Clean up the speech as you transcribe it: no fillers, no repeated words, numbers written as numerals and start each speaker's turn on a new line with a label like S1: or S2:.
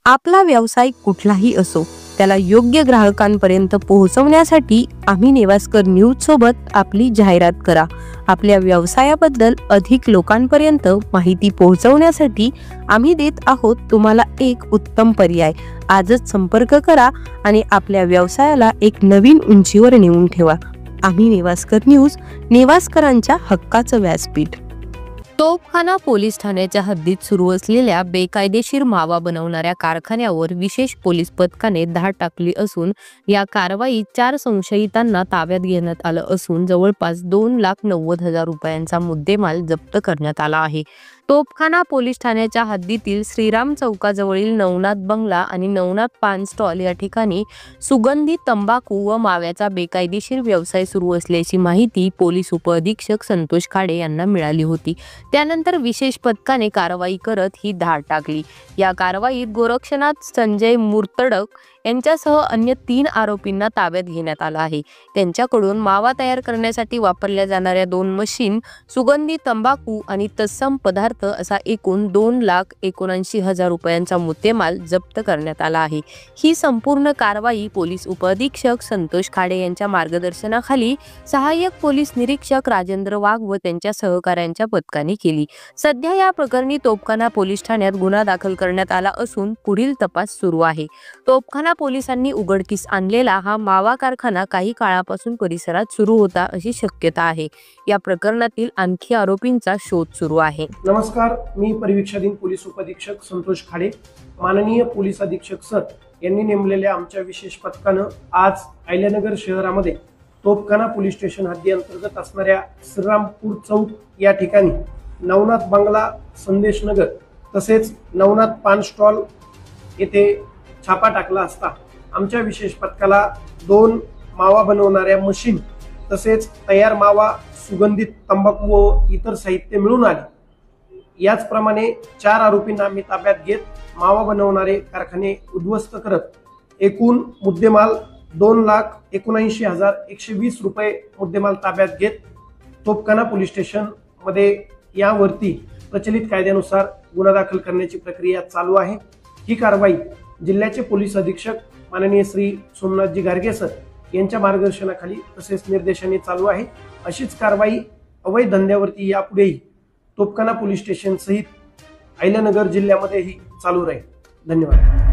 S1: आपला व्यवसाय कुठलाही असो त्याला योग्य ग्राहकांपर्यंत पोहोचवण्यासाठी आम्ही नेवास्कर न्यूज सोबत आपली जाहिरात करा। आपल्या व्यवसायाबद्दल अधिक लोकांपर्यंत माहिती पोहोचवण्यासाठी आम्ही देत आहोत तुम्हाला एक उत्तम पर्याय। आजच संपर्क करा आणि आपल्या व्यवसायाला एक नवीन उंचीवर नेऊन ठेवा। आम्ही नेवास्कर न्यूज, नेवास्करांच्या हक्काचं व्यासपीठ। तोफखाना पोलीस ठाण्याच्या हद्दीत सुरू असलेल्या बेकायदेशीर मावा बनवणाऱ्या कारखान्यावर विशेष पोलीस पथकाने धाड टाकली असून या कारवाईत 4 संशयितांना ताब्यात घेण्यात आलं असून जवळपास 2,90,000 रुपयांचा मुद्देमाल जप्त करण्यात आला आहे। तोफखाना पोलीस ठाण्याच्या हद्दीतील श्रीराम चौकाजवळील नवनाथ बंगला आणि नवनाथ पान स्टॉल या ठिकाणी सुगंधी तंबाखू व माव्याचा बेकायदेशीर व्यवसाय सुरू असल्याची माहिती पोलीस उपअधीक्षक संतोष खाडे यांना मिळाली होती। त्यानंतर विशेष पथकाने कारवाई करत ही धाड टाकली। या कारवाईत गोरक्षनाथ संजय मुर्तडक यांच्यासह अन्य 3 आरोपींना ताब्यात घेण्यात आलं आहे। त्यांच्याकडून मावा तयार करण्यासाठी वापरल्या जाणाऱ्या 2 मशीन, सुगंधी तंबाखू आणि तत्सम पदार्थ असा एकूण 2,79,000 रुपयांचा मुद्देमाल जप्त करण्यात आला आहे। ही संपूर्ण कारवाई पोलीस उपअधीक्षक संतोष खाडे यांच्या मार्गदर्शनाखाली सहाय्यक पोलीस निरीक्षक राजेंद्र वाघ व त्यांच्या सहकाऱ्यांच्या पथकाने केली। सध्या या प्रकरणी तोफखाना पोलीस ठाण्यात गुन्हा दाखल करण्यात आला असून पुढील तपास सुरू आहे। तोफखाना पोलिसांनी उघडकीस आणलेला हा मावा कारखाना काही काळापासून परिसरात सुरू होता अशी शक्यता आहे। या प्रकरणातील आणखी आरोपींचा शोध सुरू आहे।
S2: नमस्कार, मी परिवीक्षाधीन पोलीस उपअधीक्षक संतोष खाडे। माननीय पोलीस अधीक्षक सर यांनी नेमलेल्या आमच्या विशेष पथकानं आज अहिल्यानगर शहरामध्ये तोफखाना पोलीस स्टेशन हद्दी अंतर्गत असणाऱ्या श्रीरामपूर चौक या ठिकाणी नवनाथ बंगला, संदेश नगर तसेच नवनाथ पान स्टॉल येथे छापा टाकला असता आमच्या विशेष पथकाला 2 मावा बनवणाऱ्या मशीन तसेच तयार मावा, सुगंधित तंबाखू व इतर साहित्य मिळून आले। याचप्रमाणे 4 आरोपींना आम्ही ताब्यात घेत मावा बनवणारे कारखाने उद्ध्वस्त करत एकूण मुद्देमाल 2,79,120 रुपये मुद्देमाल ताब्यात घेत तोफखाना पोलीस स्टेशन मध्ये यावरती प्रचलित कायद्यानुसार गुन्हा दाखल करण्याची प्रक्रिया चालू आहे। ही कारवाई जिल्ह्याचे पोलीस अधीक्षक माननीय श्री सोमनाथजी गार्गे सर यांच्या मार्गदर्शनाखाली तसेच निर्देशाने चालू आहे। अशीच कारवाई अवैध धंद्यावरती यापुढेही तोफखाना पोलीस स्टेशन सहित अहिल्यानगर जिल्ह्यामध्येही चालू राहील। धन्यवाद।